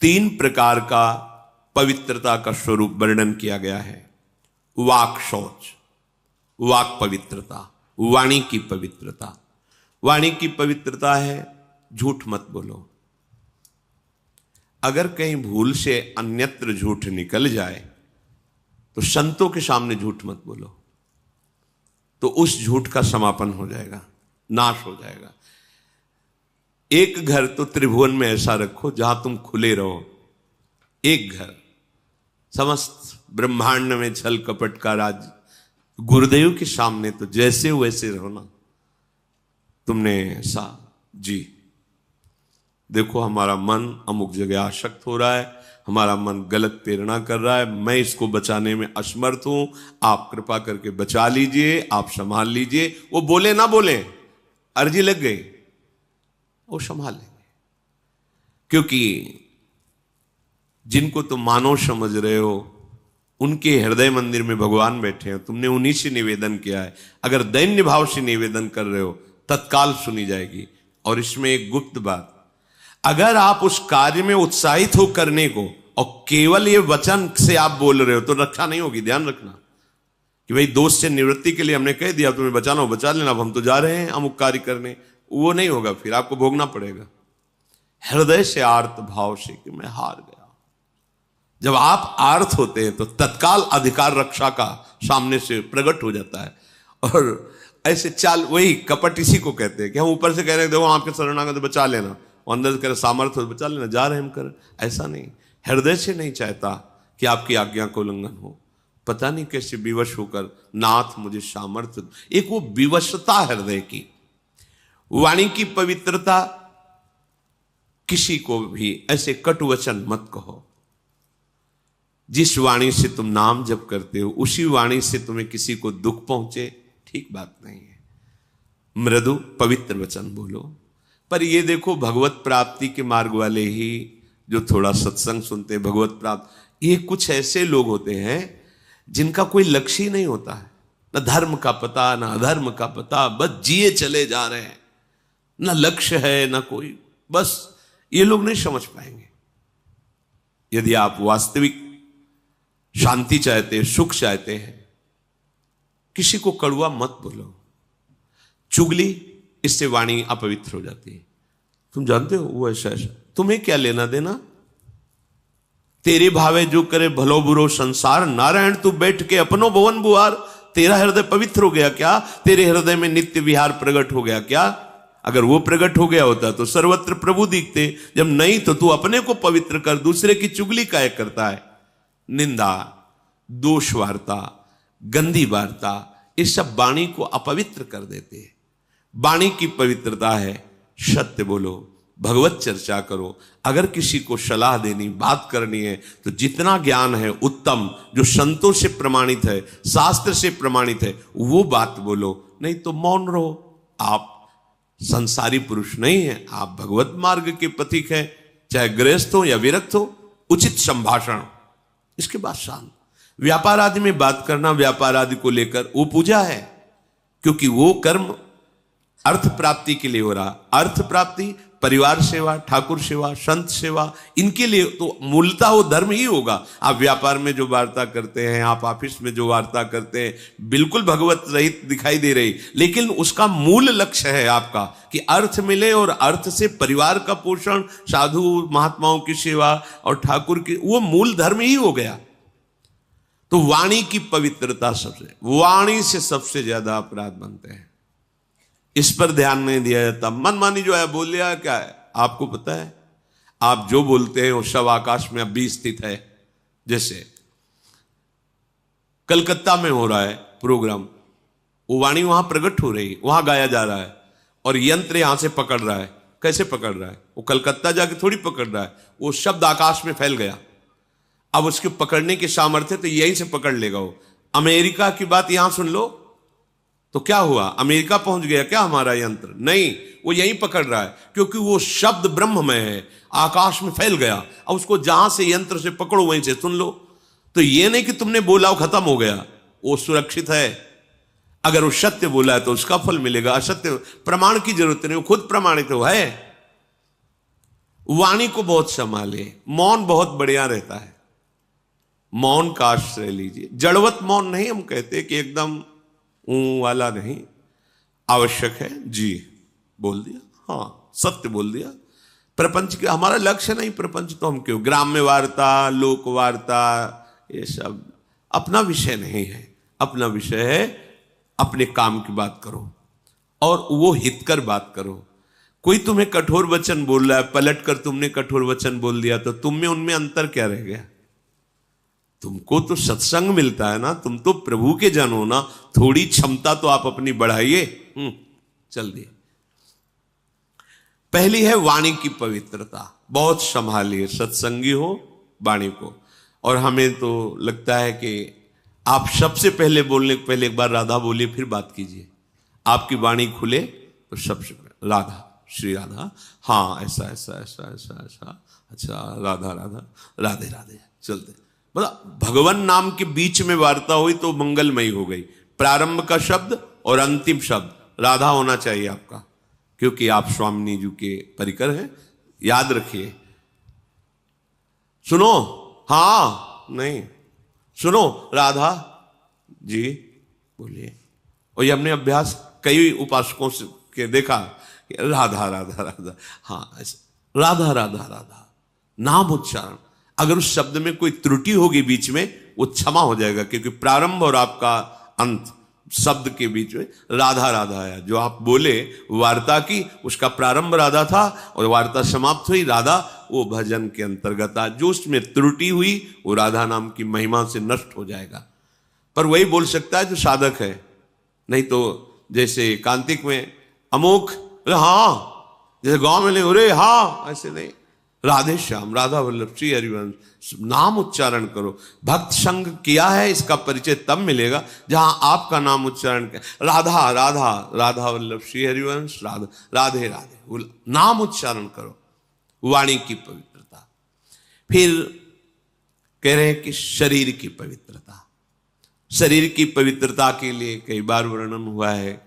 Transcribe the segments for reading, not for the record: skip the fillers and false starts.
तीन प्रकार का पवित्रता का स्वरूप वर्णन किया गया है। वाक शौच, वाक पवित्रता, वाणी की पवित्रता। वाणी की पवित्रता है झूठ मत बोलो। अगर कहीं भूल से अन्यत्र झूठ निकल जाए तो संतों के सामने झूठ मत बोलो, तो उस झूठ का समापन हो जाएगा, नाश हो जाएगा। एक घर तो त्रिभुवन में ऐसा रखो जहां तुम खुले रहो। एक घर, समस्त ब्रह्मांड में छल कपट का राज गुरुदेव के सामने तो जैसे वैसे रहो ना। तुमने ऐसा जी देखो, हमारा मन अमुक जगह आसक्त हो रहा है, हमारा मन गलत प्रेरणा कर रहा है, मैं इसको बचाने में असमर्थ हूं, आप कृपा करके बचा लीजिए, आप संभाल लीजिए। वो बोले ना बोले, अर्जी लग गई, वो संभाल लेंगे। क्योंकि जिनको तुम मानव समझ रहे हो उनके हृदय मंदिर में भगवान बैठे हैं, तुमने उन्हीं से निवेदन किया है। अगर दैन्य भाव से निवेदन कर रहे हो तत्काल सुनी जाएगी। और इसमें एक गुप्त बात, अगर आप उस कार्य में उत्साहित हो करने को और केवल ये वचन से आप बोल रहे हो तो रक्षा नहीं होगी। ध्यान रखना कि भाई दोष से निवृत्ति के लिए हमने कह दिया तुम्हें बचाना हो बचा लेना, अब हम तो जा रहे हैं अमुक कार्य करने, वो नहीं होगा, फिर आपको भोगना पड़ेगा। हृदय से आर्त भाव से कि मैं हार गया। जब आप आर्त होते हैं तो तत्काल अधिकार रक्षा का सामने से प्रकट हो जाता है। और ऐसे चाल, वही कपट इसी को कहते हैं कि हम ऊपर से कह रहे हैं देखो आपके शरणागत तो बचा लेना, और अंदर से कह रहे सामर्थ्य बचा लेना, जा रहे हम कर। ऐसा नहीं, हृदय से नहीं चाहता कि आपकी आज्ञा को उल्लंघन हो। पता नहीं कैसे विवश होकर नाथ मुझे सामर्थ्य, एक वो विवशता हृदय की। वाणी की पवित्रता, किसी को भी ऐसे कटु वचन मत कहो। जिस वाणी से तुम नाम जप करते हो उसी वाणी से तुम्हें किसी को दुख पहुंचे, ठीक बात नहीं है। मृदु पवित्र वचन बोलो। पर ये देखो, भगवत प्राप्ति के मार्ग वाले ही जो थोड़ा सत्संग सुनते हैं, भगवत प्राप्त, ये कुछ ऐसे लोग होते हैं जिनका कोई लक्ष्य ही नहीं होता है, न धर्म का पता न अधर्म का पता, बस जिए चले जा रहे हैं, न लक्ष्य है न कोई, बस ये लोग नहीं समझ पाएंगे। यदि आप वास्तविक शांति चाहते हैं, सुख चाहते हैं, किसी को कड़वा मत बोलो। चुगली, इससे वाणी अपवित्र हो जाती है। तुम जानते हो वो ऐसा ऐसा, तुम्हें क्या लेना देना, तेरे भावे जो करे भलो बुरो संसार, नारायण तू बैठ के अपनो भवन बुहार। तेरा हृदय पवित्र हो गया क्या? तेरे हृदय में नित्य विहार प्रकट हो गया क्या? अगर वो प्रकट हो गया होता तो सर्वत्र प्रभु दिखते। जब नहीं तो तू अपने को पवित्र कर, दूसरे की चुगली काहे करता है? निंदा, दोष वार्ता, गंदी वार्ता, ये सब वाणी को अपवित्र कर देते हैं। वाणी की पवित्रता है सत्य बोलो, भगवत चर्चा करो। अगर किसी को सलाह देनी, बात करनी है तो जितना ज्ञान है उत्तम, जो संतों से प्रमाणित है, शास्त्र से प्रमाणित है, वो बात बोलो। नहीं तो मौन रहो। आप संसारी पुरुष नहीं है, आप भगवत मार्ग के पथिक हैं, चाहे गृहस्थ हो या विरक्त हो। उचित संभाषण, इसके बाद शांत। व्यापार आदि में बात करना, व्यापार आदि को लेकर, वो पूजा है, क्योंकि वो कर्म अर्थ प्राप्ति के लिए हो रहा। अर्थ प्राप्ति, परिवार सेवा, ठाकुर सेवा, संत सेवा, इनके लिए तो मूलतः वो धर्म ही होगा। आप व्यापार में जो वार्ता करते हैं, आप ऑफिस में जो वार्ता करते हैं, बिल्कुल भगवत रहित दिखाई दे रही, लेकिन उसका मूल लक्ष्य है आपका कि अर्थ मिले, और अर्थ से परिवार का पोषण, साधु महात्माओं की सेवा और ठाकुर की, वो मूल धर्म ही हो गया। तो वाणी की पवित्रता, सबसे वाणी से सबसे ज्यादा अपराध बनते हैं। इस पर ध्यान नहीं दिया जाता। मनमानी जो है बोल लिया, क्या है आपको पता है? आप जो बोलते हैं वो सब आकाश में अभी स्थित है। जैसे कलकत्ता में हो रहा है प्रोग्राम, वो वाणी वहां प्रकट हो रही, वहां गाया जा रहा है, और यंत्र यहां से पकड़ रहा है। कैसे पकड़ रहा है? वो कलकत्ता जाके थोड़ी पकड़ रहा है, वो शब्द आकाश में फैल गया। अब उसके पकड़ने की सामर्थ्य तो यहीं से पकड़ लेगा वो। अमेरिका की बात यहां सुन लो तो क्या हुआ? अमेरिका पहुंच गया क्या हमारा यंत्र? नहीं, वो यहीं पकड़ रहा है, क्योंकि वो शब्द ब्रह्म में है, आकाश में फैल गया। अब उसको जहां से यंत्र से पकड़ो वहीं से सुन लो। तो ये नहीं कि तुमने बोला वो खत्म हो गया, वो सुरक्षित है। अगर वो सत्य बोला है तो उसका फल मिलेगा, असत्य प्रमाण की जरूरत नहीं, वो खुद प्रमाणित है। वाणी को बहुत संभाले। मौन बहुत बढ़िया रहता है, मौन का आश्रय लीजिए। जड़वत मौन नहीं हम कहते कि एकदम ऊ वाला नहीं, आवश्यक है जी बोल दिया, हाँ सत्य बोल दिया। प्रपंच का हमारा लक्ष्य नहीं, प्रपंच तो हम क्यों, ग्राम्य वार्ता, लोक वार्ता, ये सब अपना विषय नहीं है। अपना विषय है अपने काम की बात करो और वो हितकर बात करो। कोई तुम्हें कठोर वचन बोल रहा है, पलट कर तुमने कठोर वचन बोल दिया तो तुम में उनमें अंतर क्या रह गया? तुमको तो सत्संग मिलता है ना, तुम तो प्रभु के जन हो ना, थोड़ी क्षमता तो आप अपनी बढ़ाइए। चल दिए। पहली है वाणी की पवित्रता, बहुत संभालिए, सत्संगी हो वाणी को। और हमें तो लगता है कि आप सबसे पहले बोलने के पहले एक बार राधा बोलिए, फिर बात कीजिए। आपकी वाणी खुले तो सबसे पहले राधा, श्री राधा, हाँ ऐसा ऐसा ऐसा ऐसा ऐसा, अच्छा राधा राधा, राधे राधे, चलते। मतलब भगवान नाम के बीच में वार्ता हुई तो मंगलमयी हो गई। प्रारंभ का शब्द और अंतिम शब्द राधा होना चाहिए आपका, क्योंकि आप स्वामिनी जी के परिकर हैं। याद रखिए। सुनो, हाँ नहीं, सुनो राधा जी बोलिए। और ये हमने अभ्यास कई उपासकों से के देखा, राधा राधा राधा, हाँ ऐसा राधा राधा राधा, नाम उच्चारण। अगर उस शब्द में कोई त्रुटि होगी बीच में, वो क्षमा हो जाएगा, क्योंकि प्रारंभ और आपका अंत शब्द के बीच में राधा राधा आया। जो आप बोले वार्ता की, उसका प्रारंभ राधा था और वार्ता समाप्त हुई राधा, वो भजन के अंतर्गत आ। जो उसमें त्रुटि हुई वो राधा नाम की महिमा से नष्ट हो जाएगा। पर वही बोल सकता है जो साधक है, नहीं तो जैसे कांतिक में अमोक, हाँ, जैसे गांव में नहीं, अरे हाँ, ऐसे नहीं। राधे श्याम, राधा वल्लभ, श्री हरिवंश, नाम उच्चारण करो। भक्त संग किया है इसका परिचय तब मिलेगा जहां आपका नाम उच्चारण किया। राधा राधा, राधा वल्लभ, श्री हरिवंश, राधा राधे राधे, नाम उच्चारण करो। वाणी की पवित्रता। फिर कह रहे हैं कि शरीर की पवित्रता। शरीर की पवित्रता के लिए कई बार वर्णन हुआ है,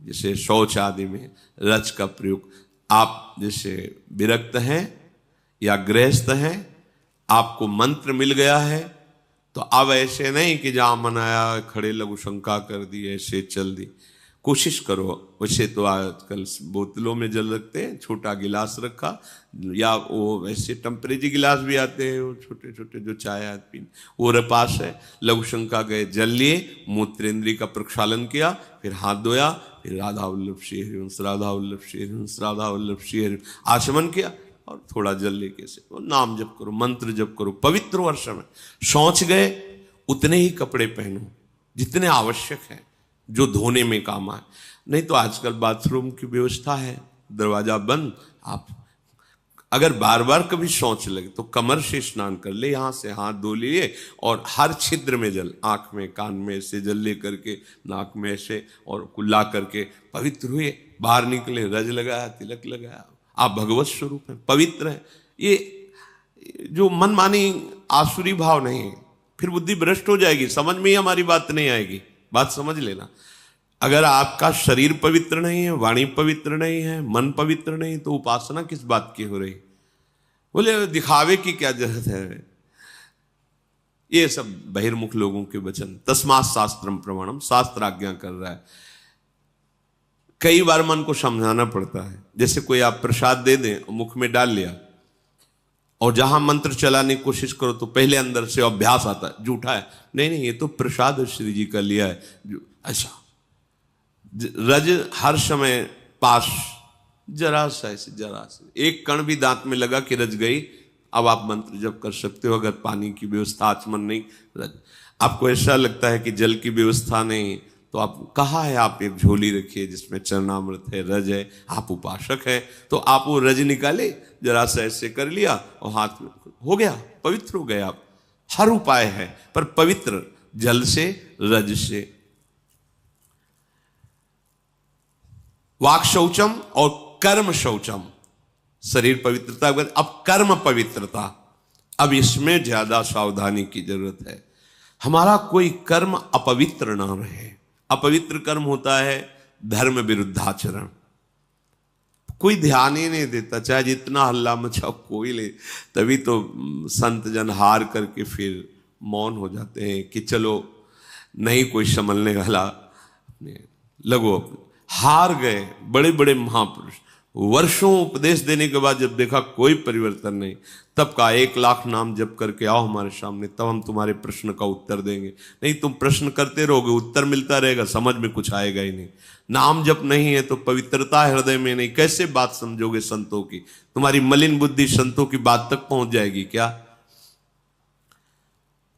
जैसे शौच आदि में रज का प्रयोग। आप जैसे विरक्त हैं या गृहस्थ हैं, आपको मंत्र मिल गया है, तो अब ऐसे नहीं कि जहां मनाया खड़े लघु शंका कर दी, ऐसे चल दी। कोशिश करो। वैसे तो आजकल बोतलों में जल रखते हैं, छोटा गिलास रखा, या वो वैसे टेम्परेरी गिलास भी आते हैं, वो छोटे छोटे जो चाय आती पीने, वो पास है। लघु शंका गए, जल लिए, मूत्रेंद्रिय का प्रक्षालन किया, फिर हाथ धोया, फिर राधा वल्लभ श्री हरिवंश, राधा वल्लभ श्री हरिवंश, राधा वल्लभ श्री हरिवंश, आचमन किया और थोड़ा जल लेके से नाम जप करो, मंत्र जप करो, पवित्र वर्ष में। शौच गए, उतने ही कपड़े पहनो जितने आवश्यक हैं, जो धोने में काम आए। नहीं तो आजकल बाथरूम की व्यवस्था है, दरवाजा बंद, आप अगर बार बार कभी शौच लगे तो कमर से स्नान कर ले, यहां से हाथ धो लिए और हर छिद्र में जल, आंख में कान में ऐसे जल ले करके, नाक में ऐसे, और कुल्ला करके पवित्र हुए, बाहर निकले, रज लगाया, तिलक लगाया, आप भगवत स्वरूप हैं, पवित्र हैं। ये जो मनमानी आसुरी भाव नहीं है, फिर बुद्धि भ्रष्ट हो जाएगी, समझ में ही हमारी बात नहीं आएगी। बात समझ लेना। अगर आपका शरीर पवित्र नहीं है, वाणी पवित्र नहीं है, मन पवित्र नहीं, तो उपासना किस बात की हो रही? बोले दिखावे की क्या जरूरत है? ये सब बहिर्मुख लोगों के वचन। तस्मात् शास्त्रम प्रमाणम, शास्त्र आज्ञा कर रहा है। कई बार मन को समझाना पड़ता है। जैसे कोई आप प्रसाद दे दें और मुख में डाल लिया, और जहां मंत्र चलाने की कोशिश करो तो पहले अंदर से अभ्यास आता है, झूठा है, नहीं नहीं ये तो प्रसाद श्री जी का लिया है, ऐसा रज हर समय पास, जरा सा ऐसे, जरा सा एक कण भी दांत में लगा कि रज गई। अब आप मंत्र जप कर सकते हो। अगर पानी की व्यवस्था, आचमन नहीं, रज, आपको ऐसा लगता है कि जल की व्यवस्था नहीं, तो आप कहा है, आप एक झोली रखिए जिसमें चरणामृत है, रज है, आप उपासक है, तो आप वो रज निकाले, जरा सा ऐसे कर लिया और हाथ में हो गया, पवित्र हो गए आप। हर उपाय है, पर पवित्र जल से, रज से। वाक शौचम और कर्म शौचम, शरीर पवित्रता। अब कर्म पवित्रता, अब इसमें ज्यादा सावधानी की जरूरत है। हमारा कोई कर्म अपवित्र ना रहे। अपवित्र कर्म होता है धर्म विरुद्धाचरण। कोई ध्यान ही नहीं देता, चाहे जितना हल्ला मचाओ कोई ले। तभी तो संत जन हार करके फिर मौन हो जाते हैं कि चलो नहीं कोई संभलने वाला, अपने लगो अपने। हार गए बड़े बड़े महापुरुष, वर्षों उपदेश देने के बाद जब देखा कोई परिवर्तन नहीं, तब का 1,00,000 नाम जप करके आओ हमारे सामने, तब हम तुम्हारे प्रश्न का उत्तर देंगे। नहीं तुम प्रश्न करते रहोगे, उत्तर मिलता रहेगा, समझ में कुछ आएगा ही नहीं। नाम जप नहीं है तो पवित्रता हृदय में नहीं, कैसे बात समझोगे संतों की? तुम्हारी मलिन बुद्धि संतों की बात तक पहुंच जाएगी क्या?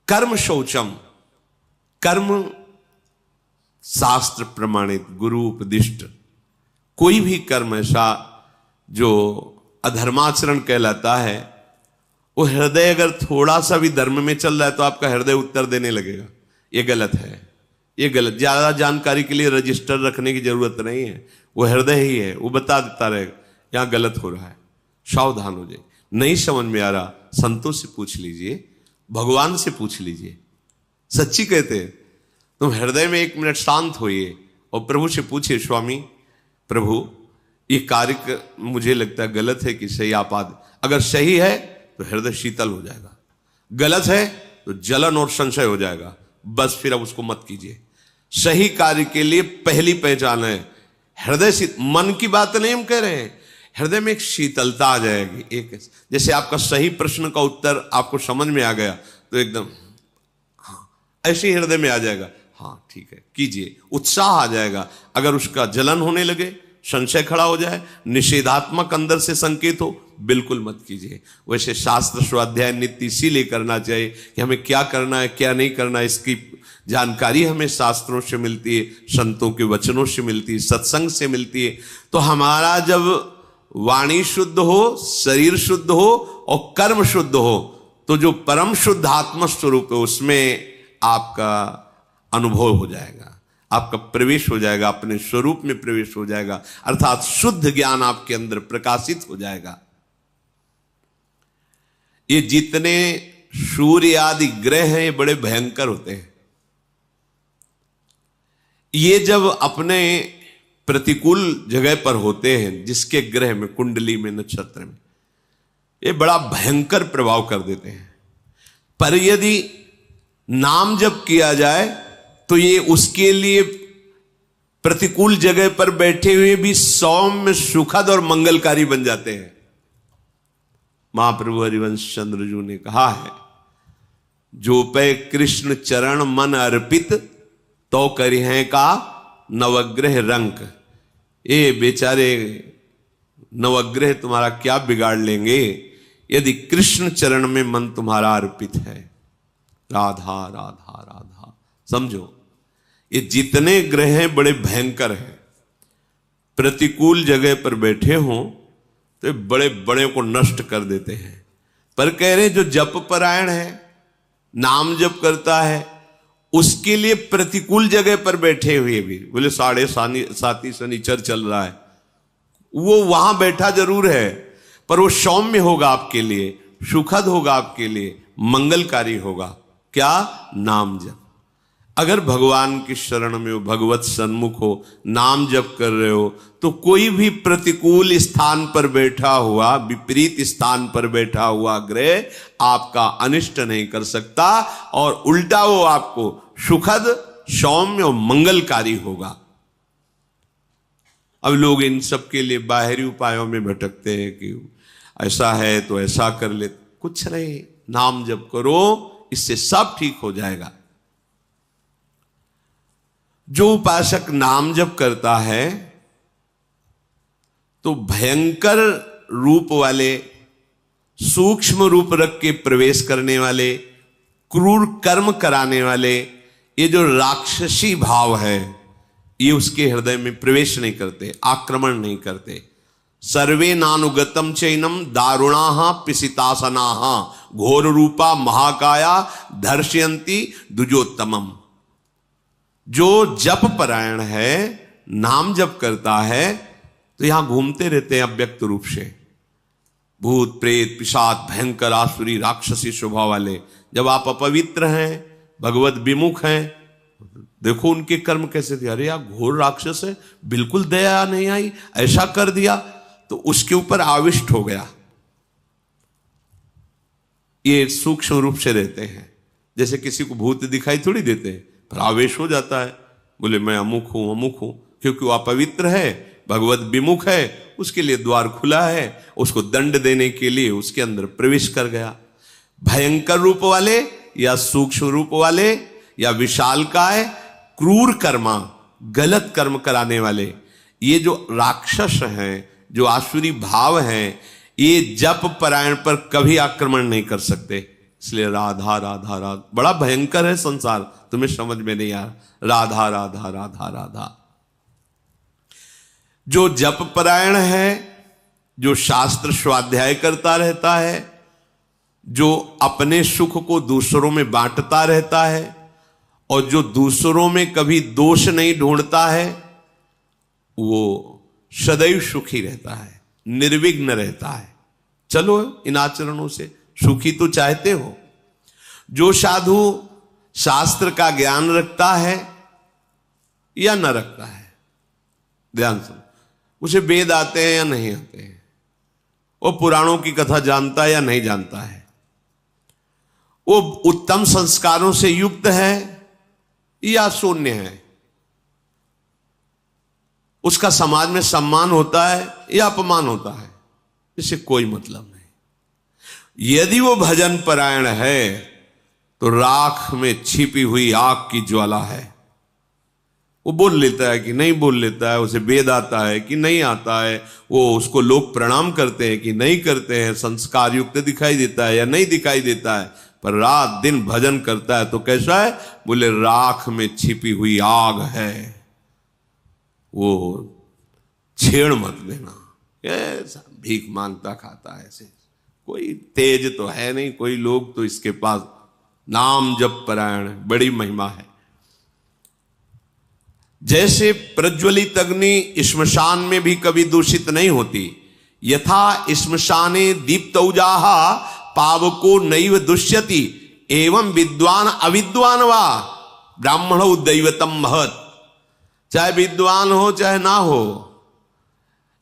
कर्म शौचम, कर्म शास्त्र प्रमाणित, गुरु उपदिष्ट। कोई भी कर्म ऐसा जो अधर्माचरण कहलाता है, वो हृदय अगर थोड़ा सा भी धर्म में चल रहा है तो आपका हृदय उत्तर देने लगेगा। ये गलत है, ये गलत। ज्यादा जानकारी के लिए रजिस्टर रखने की जरूरत नहीं है, वो हृदय ही है, वो बता देता रहेगा यहां गलत हो रहा है, सावधान हो जाए। नहीं समझ में आ रहा, संतों से पूछ लीजिए, भगवान से पूछ लीजिए। सच्ची कहते हैं, तुम हृदय में 1 मिनट शांत होइए और प्रभु से पूछिए, स्वामी प्रभु ये कार्य मुझे लगता है गलत है कि सही, आप अगर सही है तो हृदय शीतल हो जाएगा, गलत है तो जलन और संशय हो जाएगा। बस फिर अब उसको मत कीजिए। सही कार्य के लिए पहली पहचान है हृदय से। मन की बात नहीं हम कह रहे हैं, हृदय में एक शीतलता आ जाएगी। एक जैसे आपका सही प्रश्न का उत्तर आपको समझ में आ गया तो एकदम हाँ, ऐसे ही हृदय में आ जाएगा, हाँ ठीक है कीजिए, उत्साह आ जाएगा। अगर उसका जलन होने लगे, संशय खड़ा हो जाए, निषेधात्मक अंदर से संकेत हो, बिल्कुल मत कीजिए। वैसे शास्त्र स्वाध्याय नित्य इसीलिए करना चाहिए कि हमें क्या करना है क्या नहीं करना है, इसकी जानकारी हमें शास्त्रों से मिलती है, संतों के वचनों से मिलती है, सत्संग से मिलती है। तो हमारा जब वाणी शुद्ध हो, शरीर शुद्ध हो और कर्म शुद्ध हो, तो जो परम शुद्ध आत्म स्वरूप है उसमें आपका अनुभव हो जाएगा, आपका प्रवेश हो जाएगा, अपने स्वरूप में प्रवेश हो जाएगा, अर्थात शुद्ध ज्ञान आपके अंदर प्रकाशित हो जाएगा। ये जितने सूर्य आदि ग्रह हैं ये बड़े भयंकर होते हैं। ये जब अपने प्रतिकूल जगह पर होते हैं, जिसके ग्रह में, कुंडली में, नक्षत्र में, ये बड़ा भयंकर प्रभाव कर देते हैं। पर यदि नाम जप किया जाए तो ये उसके लिए प्रतिकूल जगह पर बैठे हुए भी सौम्य, सुखद और मंगलकारी बन जाते हैं। महाप्रभु हरिवंश चंद्र जी ने कहा है, जो पे कृष्ण चरण मन अर्पित तो करिहे का नवग्रह रंक। ये बेचारे नवग्रह तुम्हारा क्या बिगाड़ लेंगे यदि कृष्ण चरण में मन तुम्हारा अर्पित है। राधा राधा राधा, समझो ये जितने ग्रह हैं बड़े भयंकर हैं। प्रतिकूल जगह पर बैठे हों तो बड़े बड़े को नष्ट कर देते हैं। पर कह रहे जो जप परायण है, नाम जप करता है, उसके लिए प्रतिकूल जगह पर बैठे हुए भी, बोले 7.5 शनिचर चल रहा है, वो वहां बैठा जरूर है पर वो सौम्य होगा आपके लिए, सुखद होगा आपके लिए, मंगलकारी होगा। क्या? नाम जप। अगर भगवान की शरण में हो, भगवत सन्मुख हो, नाम जप कर रहे हो, तो कोई भी प्रतिकूल स्थान पर बैठा हुआ, विपरीत स्थान पर बैठा हुआ ग्रह आपका अनिष्ट नहीं कर सकता, और उल्टा वो आपको सुखद, सौम्य और मंगलकारी होगा। अब लोग इन सब के लिए बाहरी उपायों में भटकते हैं कि ऐसा है तो ऐसा कर ले। कुछ नहीं, नाम जप करो, इससे सब ठीक हो जाएगा। जो उपासक नाम जप करता है तो भयंकर रूप वाले, सूक्ष्म रूप रख के प्रवेश करने वाले, क्रूर कर्म कराने वाले, ये जो राक्षसी भाव है ये उसके हृदय में प्रवेश नहीं करते, आक्रमण नहीं करते। सर्वे नानुगतम चैनम दारुणाहा पिसितासनाहा घोर रूपा महाकाया धर्षयंती द्विजोत्तमम। जो जप परायण है, नाम जप करता है, तो यहां घूमते रहते हैं अव्यक्त रूप से भूत प्रेत पिशाच, भयंकर आसुरी राक्षसी स्वभाव वाले। जब आप अपवित्र हैं, भगवत विमुख हैं, देखो उनके कर्म कैसे थे। अरे यार घोर राक्षस है, बिल्कुल दया नहीं आई, ऐसा कर दिया। तो उसके ऊपर आविष्ट हो गया। ये सूक्ष्म रूप से रहते हैं, जैसे किसी को भूत दिखाई थोड़ी देते हैं, पर आवेश हो जाता है, बोले मैं अमुक हूं, क्योंकि वो अपवित्र है, भगवत विमुख है, उसके लिए द्वार खुला है, उसको दंड देने के लिए उसके अंदर प्रवेश कर गया। भयंकर रूप वाले या सूक्ष्म रूप वाले या विशालकाय क्रूर कर्मा, गलत कर्म कराने वाले, ये जो राक्षस हैं, जो आसुरी भाव हैं, ये जप परायण पर कभी आक्रमण नहीं कर सकते। इसलिए राधा राधा राधा बड़ा भयंकर है संसार, तुम्हें समझ में नहीं आ रहा। राधा राधा राधा राधा। जो जप परायण है, जो शास्त्र स्वाध्याय करता रहता है, जो अपने सुख को दूसरों में बांटता रहता है, और जो दूसरों में कभी दोष नहीं ढूंढता है, वो सदैव सुखी रहता है, निर्विघ्न रहता है। चलो इन आचरणों से सुखी तो चाहते हो। जो साधु शास्त्र का ज्ञान रखता है या न रखता है, ध्यान सुनो, उसे वेद आते हैं या नहीं आते हैं, वो पुराणों की कथा जानता है या नहीं जानता है, वो उत्तम संस्कारों से युक्त है या शून्य है, उसका समाज में सम्मान होता है या अपमान होता है, इससे कोई मतलब नहीं। यदि वो भजन परायण है तो राख में छिपी हुई आग की ज्वाला है। वो बोल लेता है कि नहीं बोल लेता है, उसे वेद आता है कि नहीं आता है, वो उसको लोग प्रणाम करते हैं कि नहीं करते हैं, संस्कार युक्त दिखाई देता है या नहीं दिखाई देता है, पर रात दिन भजन करता है तो कैसा है? बोले राख में छिपी हुई आग है, वो छेड़ मत देना। ऐसा भीख मांगता खाता है, ऐसे कोई तेज तो है नहीं, कोई लोग तो इसके पास नाम जप परायण, बड़ी महिमा है। जैसे प्रज्वलित अग्नि श्मशान में भी कभी दूषित नहीं होती, यथा श्मशाने दीप्तौजाः पावको नैव दुष्यति, एवं विद्वान अविद्वान वा ब्राह्मणो दैवतम महत्। चाहे विद्वान हो चाहे ना हो,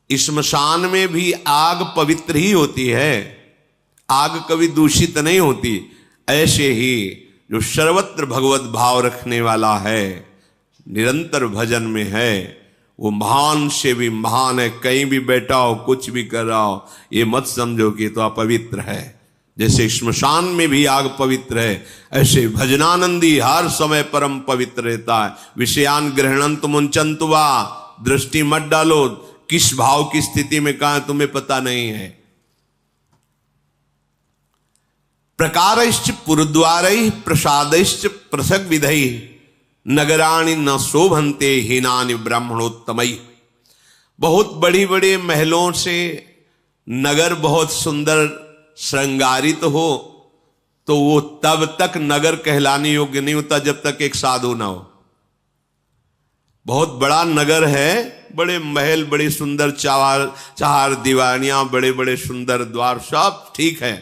श्मशान में भी आग पवित्र ही होती है, आग कभी दूषित नहीं होती। ऐसे ही जो सर्वत्र भगवत भाव रखने वाला है, निरंतर भजन में है, वो महान से भी महान है। कहीं भी बैठा हो, कुछ भी कर रहा हो, ये मत समझो कि तो अपवित्र है। जैसे श्मशान में भी आग पवित्र है, ऐसे भजनानंदी हर समय परम पवित्र रहता है। विषयान ग्रहणंत मुंचंतु वा, दृष्टि मत डालो, किस भाव की स्थिति में कहां तुम्हें पता नहीं है। प्रकारश्च पुरद्वारैः प्रसादैश्च पृथग् विधैः, नगराणि न शोभन्ते हीनानि ब्राह्मणोत्तमैः। बहुत बड़ी बड़े महलों से नगर बहुत सुंदर श्रृंगारित हो तो वो तब तक नगर कहलाने योग्य नहीं होता जब तक एक साधु ना हो। बहुत बड़ा नगर है, बड़े महल, बड़ी सुंदर चार दीवानियां, बड़े बड़े सुंदर द्वार, सब ठीक है,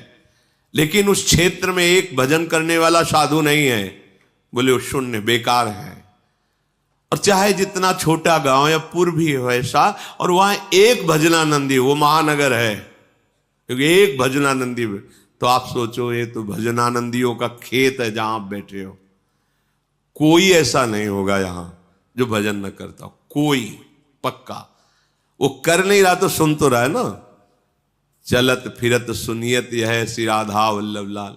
लेकिन उस क्षेत्र में एक भजन करने वाला साधु नहीं है, बोले वो शून्य, बेकार है। और चाहे जितना छोटा गांव या पुर भी हो ऐसा, और वहां एक भजनानंदी, वो महानगर है, क्योंकि एक भजनानंदी, तो आप सोचो ये तो भजनानंदियों का खेत है जहां आप बैठे हो। कोई ऐसा नहीं होगा यहां जो भजन न करता हो, कोई पक्का। वो कर नहीं रहा तो सुन तो रहा है ना। चलत फिरत सुनियत यह श्री राधा वल्लभ लाल।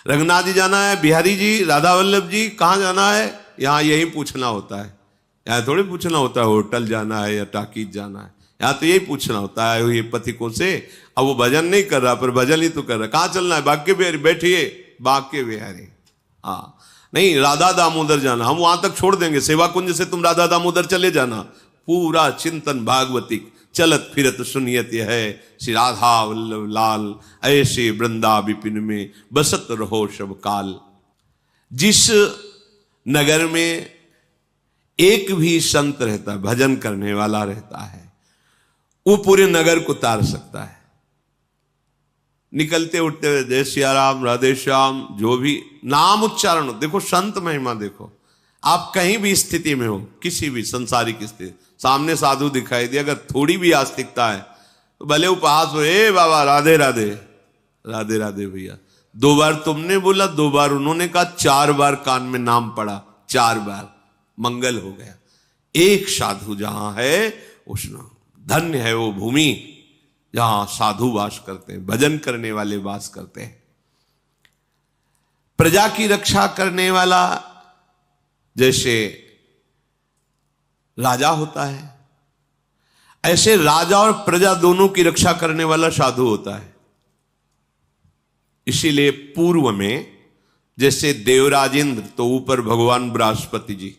रंगनाथ जी जाना है, बिहारी जी, राधा वल्लभ जी कहाँ जाना है, यहाँ यही पूछना होता है। यहाँ थोड़ी पूछना होता है होटल जाना है या टाकीज जाना है, यहाँ तो यही पूछना होता है ये पथिकों से। अब वो भजन नहीं कर रहा पर भजन ही तो कर रहा। कहाँ चलना है? बांके बिहारी, बैठिए बांके बिहारी। हाँ नहीं, राधा दामोदर जाना, हम वहां तक छोड़ देंगे, सेवा कुंज से तुम राधा दामोदर चले जाना। पूरा चिंतन भागवतिक, चलत फिरत सुनियत है श्री राधा वल्लभ लाल, ऐसे वृंदा विपिन में बसत रहो सब काल। जिस नगर में एक भी संत रहता है, भजन करने वाला रहता है, वो पूरे नगर को तार सकता है। निकलते उठते हुए जय सियाराम, राधे श्याम, जो भी नाम उच्चारण हो, देखो संत महिमा देखो। आप कहीं भी स्थिति में हो, किसी भी संसारिक स्थिति, सामने साधु दिखाई दे, अगर थोड़ी भी आस्तिकता है तो तो भले उपहास हो, ए बाबा राधे राधे, राधे राधे भैया। 2 बार तुमने बोला, 2 बार उन्होंने कहा, 4 बार कान में नाम पड़ा, 4 बार मंगल हो गया। एक साधु जहां है उसमें धन्य है वो भूमि जहां साधु वास करते हैं, भजन करने वाले वास करते हैं। प्रजा की रक्षा करने वाला जैसे राजा होता है, ऐसे राजा और प्रजा दोनों की रक्षा करने वाला साधु होता है। इसीलिए पूर्व में जैसे देवराज इंद्र तो ऊपर भगवान बृहस्पति जी,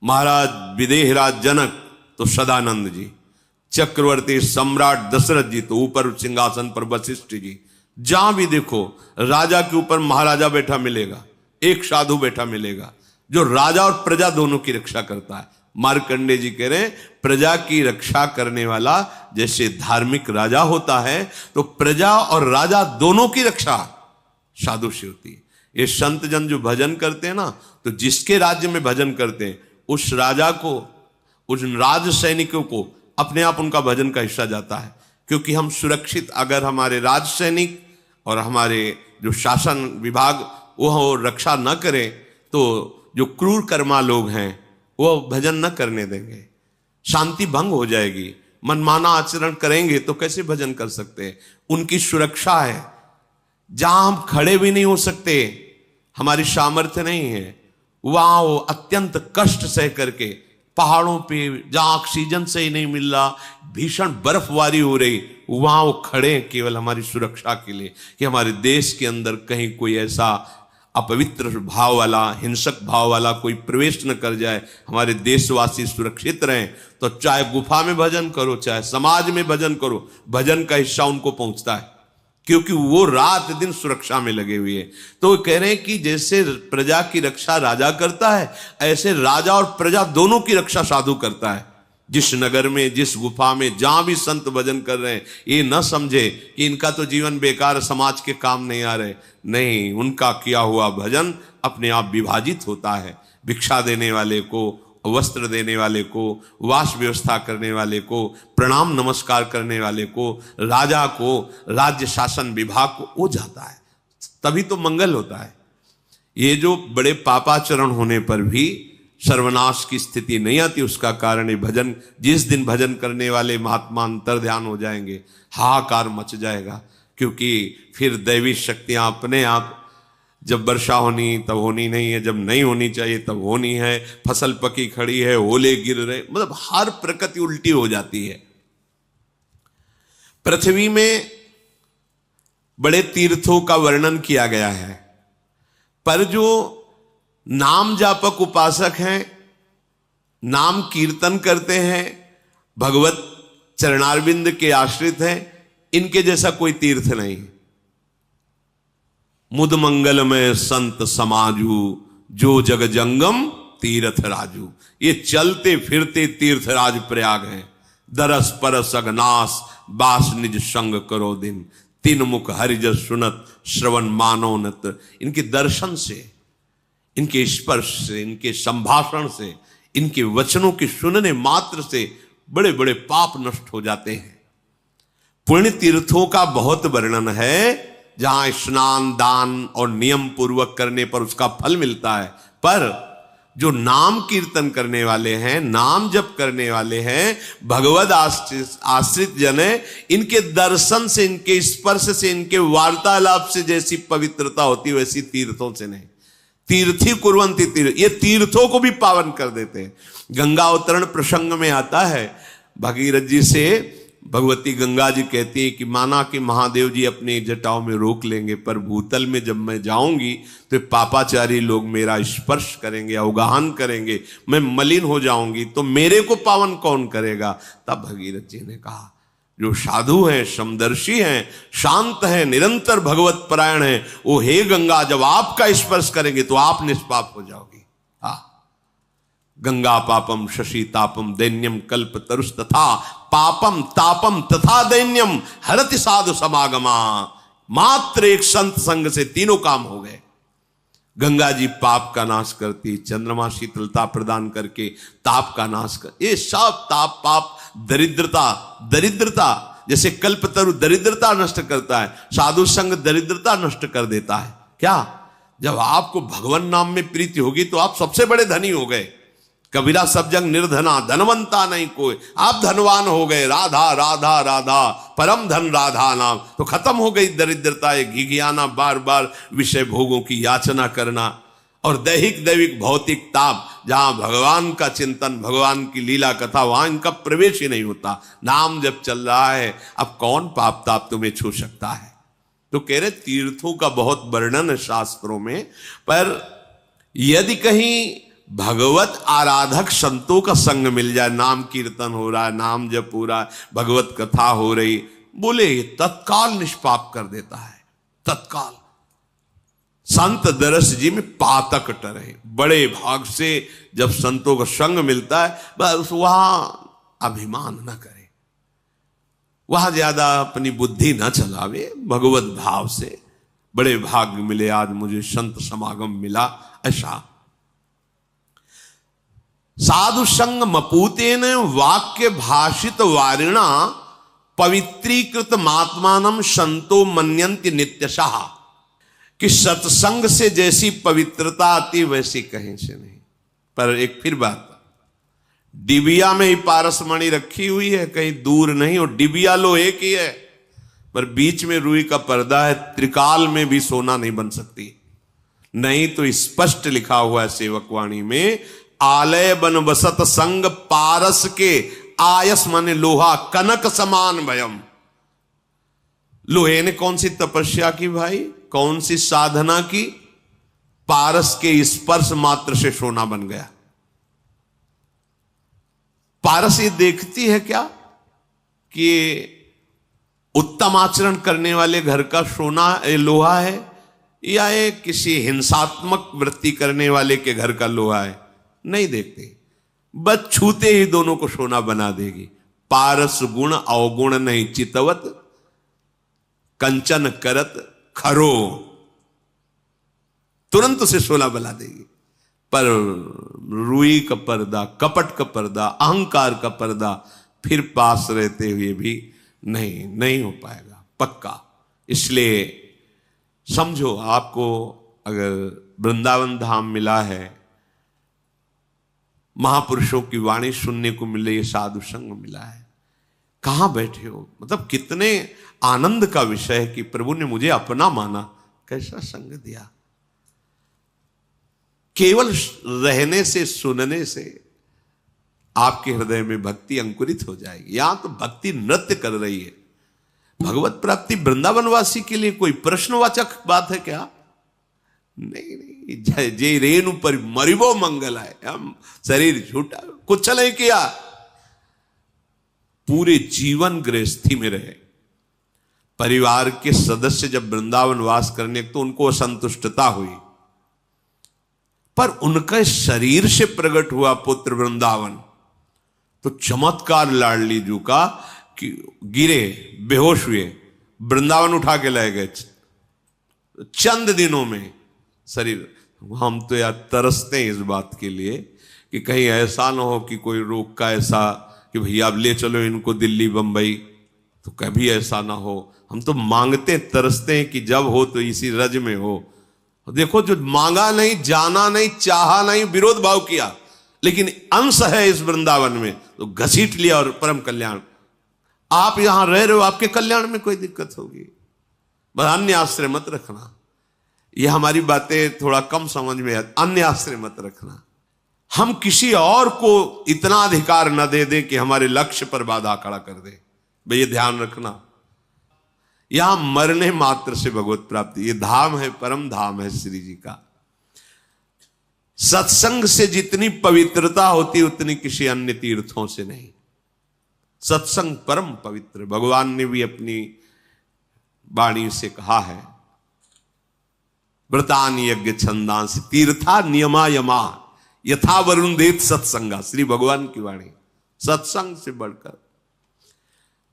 महाराज विदेहराज जनक तो सदानंद जी, चक्रवर्ती सम्राट दशरथ जी तो ऊपर सिंहासन पर वशिष्ठ जी। जहां भी देखो राजा के ऊपर महाराजा बैठा मिलेगा, एक साधु बैठा मिलेगा जो राजा और प्रजा दोनों की रक्षा करता है। मार्कंडेय जी कह रहे हैं प्रजा की रक्षा करने वाला जैसे धार्मिक राजा होता है, तो प्रजा और राजा दोनों की रक्षा साधु से होती है। ये संत जन जो भजन करते हैं ना, तो जिसके राज्य में भजन करते हैं उस राजा को, उस राज सैनिकों को अपने आप उनका भजन का हिस्सा जाता है। क्योंकि हम सुरक्षित, अगर हमारे राज सैनिक और हमारे जो शासन विभाग वो रक्षा न करें तो जो क्रूर कर्मा लोग हैं वो भजन न करने देंगे, शांति भंग हो जाएगी। मनमाना आचरण करेंगे तो कैसे भजन कर सकते हैं? उनकी सुरक्षा है। जहां हम खड़े भी नहीं हो सकते, हमारी सामर्थ्य नहीं है, वहां वो अत्यंत कष्ट सह करके पहाड़ों पे जहां ऑक्सीजन से ही नहीं मिल रहा, भीषण बर्फबारी हो रही, वहां वो खड़े हैं केवल हमारी सुरक्षा के लिए कि हमारे देश के अंदर कहीं कोई ऐसा अपवित्र भाव वाला, हिंसक भाव वाला कोई प्रवेश न कर जाए, हमारे देशवासी सुरक्षित रहें। तो चाहे गुफा में भजन करो, चाहे समाज में भजन करो, भजन का हिस्सा उनको पहुंचता है क्योंकि वो रात दिन सुरक्षा में लगे हुए हैं। तो वो कह रहे हैं कि जैसे प्रजा की रक्षा राजा करता है, ऐसे राजा और प्रजा दोनों की रक्षा साधु करता है। जिस नगर में, जिस गुफा में, जहां भी संत भजन कर रहे हैं, ये न समझे कि इनका तो जीवन बेकार, समाज के काम नहीं आ रहे। नहीं, उनका किया हुआ भजन अपने आप विभाजित होता है। भिक्षा देने वाले को, वस्त्र देने वाले को, वास व्यवस्था करने वाले को, प्रणाम नमस्कार करने वाले को, राजा को, राज्य शासन विभाग को वो जाता है, तभी तो मंगल होता है। ये जो बड़े पापाचरण होने पर भी सर्वनाश की स्थिति नहीं आती, उसका कारण ये भजन, जिस दिन भजन करने वाले महात्मा अंतर ध्यान हो जाएंगे, हाहाकार मच जाएगा। क्योंकि फिर दैवी शक्तियां अपने आप, जब वर्षा होनी तब होनी नहीं है, जब नहीं होनी चाहिए तब होनी है, फसल पकी खड़ी है, ओले गिर रहे, मतलब हर प्रकृति उल्टी हो जाती है। पृथ्वी में बड़े तीर्थों का वर्णन किया गया है, पर जो नाम जापक उपासक हैं, नाम कीर्तन करते हैं, भगवत चरणारविंद के आश्रित हैं, इनके जैसा कोई तीर्थ नहीं। मुद मंगल में संत समाजू, जो जग जंगम तीर्थ राजू। ये चलते फिरते तीर्थराज प्रयाग हैं। दरस परस अगनास, बास निज संग करो दिन, तीन मुख हरिजस सुनत, श्रवण मानोनत। इनके दर्शन से, इनके स्पर्श से, इनके संभाषण से, इनके वचनों के सुनने मात्र से बड़े बड़े पाप नष्ट हो जाते हैं। पुण्य तीर्थों का बहुत वर्णन है, जहां स्नान, दान और नियम पूर्वक करने पर उसका फल मिलता है। पर जो नाम कीर्तन करने वाले हैं, नाम जप करने वाले हैं, भगवद आश्रित जन है, इनके दर्शन से, इनके स्पर्श से, इनके वार्तालाप से जैसी पवित्रता होती है, वैसी तीर्थों से नहीं। तीर्थी कुर्वन्ति तीर्थ, ये तीर्थों को भी पावन कर देते हैं। गंगा अवतरण प्रसंग में आता है, भगीरथ जी से भगवती गंगा जी कहती है कि माना कि महादेव जी अपने जटाओं में रोक लेंगे, पर भूतल में जब मैं जाऊंगी तो पापाचारी लोग मेरा स्पर्श करेंगे, अवगाहन करेंगे, मैं मलिन हो जाऊंगी, तो मेरे को पावन कौन करेगा? तब भगीरथ जी ने कहा, जो साधु हैं, समदर्शी हैं, शांत हैं, निरंतर भगवत परायण हैं, वो हे गंगा जब आपका स्पर्श करेंगे तो आप निष्पाप हो जाओगी। हाँ, गंगा पापम शशि तापम दैन्यम कल्प तरुष तथा पापम तापम तथा दैन्यम हरति साधु समागमा। मात्र एक संत संग से तीनों काम हो गए। गंगा जी पाप का नाश करती, चंद्रमा शीतलता प्रदान करके ताप का नाश कर, ये सब ताप, पाप, दरिद्रता, जैसे कल्पतरु दरिद्रता नष्ट करता है, साधु संग दरिद्रता नष्ट कर देता है। क्या? जब आपको भगवान नाम में प्रीति होगी तो आप सबसे बड़े धनी हो गए। कबीरा सब जंग निर्धना, धनवंता नहीं कोई, आप धनवान हो गए। राधा राधा राधा परम धन राधा नाम, तो खत्म हो गई दरिद्रता, ये घिघियाना, बार बार विषय भोगों की याचना करना, और दैहिक दैविक भौतिक ताप। जहां भगवान का चिंतन, भगवान की लीला कथा, वहां इनका प्रवेश ही नहीं होता। नाम जब चल रहा है, अब कौन पाप ताप तुम्हें छू सकता है? तो कह रहे तीर्थों का बहुत वर्णन है शास्त्रों में, पर यदि कहीं भगवत आराधक संतों का संग मिल जाए, नाम कीर्तन हो रहा है, नाम जप हो रहा है, भगवत कथा हो रही, बोले तत्काल निष्पाप कर देता है। तत्काल संत दरस जी में पातक टरे, बड़े भाग से जब संतों का संग मिलता है, बस वहां अभिमान न करे, वहां ज्यादा अपनी बुद्धि न चलावे, भगवत भाव से बड़े भाग्य मिले, आज मुझे संत समागम मिला, ऐसा। साधु संग मपूतेन वाक्य भाषित वारिणा पवित्रीकृत मात्मानम संतो मन्यन्ति नित्यशः, कि सत्संग से जैसी पवित्रता आती वैसी कहीं से नहीं। पर एक फिर बात, डिबिया में ही पारसमणि रखी हुई है, कहीं दूर नहीं, और डिबिया लोहे की है, पर बीच में रुई का पर्दा है, त्रिकाल में भी सोना नहीं बन सकती। नहीं तो स्पष्ट लिखा हुआ है सेवकवाणी में, आलय बन बसत संग पारस के आयस माने लोहा, कनक समान भयम। लोहे ने कौन सी तपस्या की भाई, कौन सी साधना की? पारस के स्पर्श मात्र से सोना बन गया। पारस ये देखती है क्या कि उत्तम आचरण करने वाले घर का सोना लोहा है, या ये किसी हिंसात्मक वृत्ति करने वाले के घर का लोहा है? नहीं देखते, बस छूते ही दोनों को सोना बना देगी। पारस गुण अवगुण नहीं चितवत, कंचन करत खरो, तुरंत उसे सोना बना देगी। पर रुई का पर्दा, कपट का पर्दा, अहंकार का पर्दा फिर पास रहते हुए भी नहीं हो पाएगा पक्का। इसलिए समझो, आपको अगर वृंदावन धाम मिला है, महापुरुषों की वाणी सुनने को मिले, ये साधु संग मिला है, कहां बैठे हो? मतलब कितने आनंद का विषय है कि प्रभु ने मुझे अपना माना, कैसा संग दिया। केवल रहने से, सुनने से आपके हृदय में भक्ति अंकुरित हो जाएगी। यहां तो भक्ति नृत्य कर रही है। भगवत प्राप्ति वृंदावनवासी के लिए कोई प्रश्नवाचक बात है क्या? नहीं, जय रेणु पर मरिबो मंगल है, हम शरीर झूठा कुछ नहीं किया, पूरे जीवन गृहस्थी में रहे। परिवार के सदस्य जब वृंदावन वास करने, तो उनको असंतुष्टता हुई, पर उनके शरीर से प्रकट हुआ पुत्र वृंदावन। तो चमत्कार लाडली जू का कि गिरे, बेहोश हुए, वृंदावन उठा के ले गए चंद दिनों में शरीर। हम तो यार तरसते हैं इस बात के लिए कि कहीं ऐसा ना हो कि कोई रोक का ऐसा कि भैया अब ले चलो इनको दिल्ली बंबई, तो कभी ऐसा ना हो। हम तो मांगते तरसते हैं कि जब हो तो इसी रज में हो। देखो, जो मांगा नहीं, जाना नहीं, चाहा नहीं, विरोध भाव किया, लेकिन अंश है इस वृंदावन में, तो घसीट लिया और परम कल्याण। आप यहां रह रहे हो, आपके कल्याण में कोई दिक्कत होगी, बस अन्य आश्रय मत रखना। ये हमारी बातें थोड़ा कम समझ में है, अन्य आश्रय मत रखना। हम किसी और को इतना अधिकार न दे दे कि हमारे लक्ष्य पर बाधा खड़ा कर दे। भाई ये ध्यान रखना, यहां मरने मात्र से भगवत प्राप्ति, ये धाम है, परम धाम है श्री जी का। सत्संग से जितनी पवित्रता होती उतनी किसी अन्य तीर्थों से नहीं। सत्संग परम पवित्र, भगवान ने भी अपनी वाणी से कहा है, व्रतान यज्ञ छंदांस तीर्था नियमा यमा यथा वरुण देत सत्संगा। श्री भगवान की वाणी, सत्संग से बढ़कर।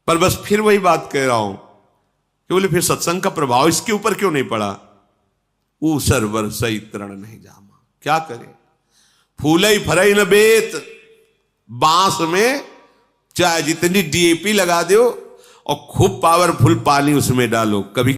पर बस फिर वही बात कह रहा हूं कि बोले फिर सत्संग का प्रभाव इसके ऊपर क्यों नहीं पड़ा? ऊसर वर्षई तरण नहीं जामा, क्या करे? फूलई फरई न बेत, बांस में चाहे जितनी डीएपी लगा दो और खूब पावरफुल पानी उसमें डालो, कभी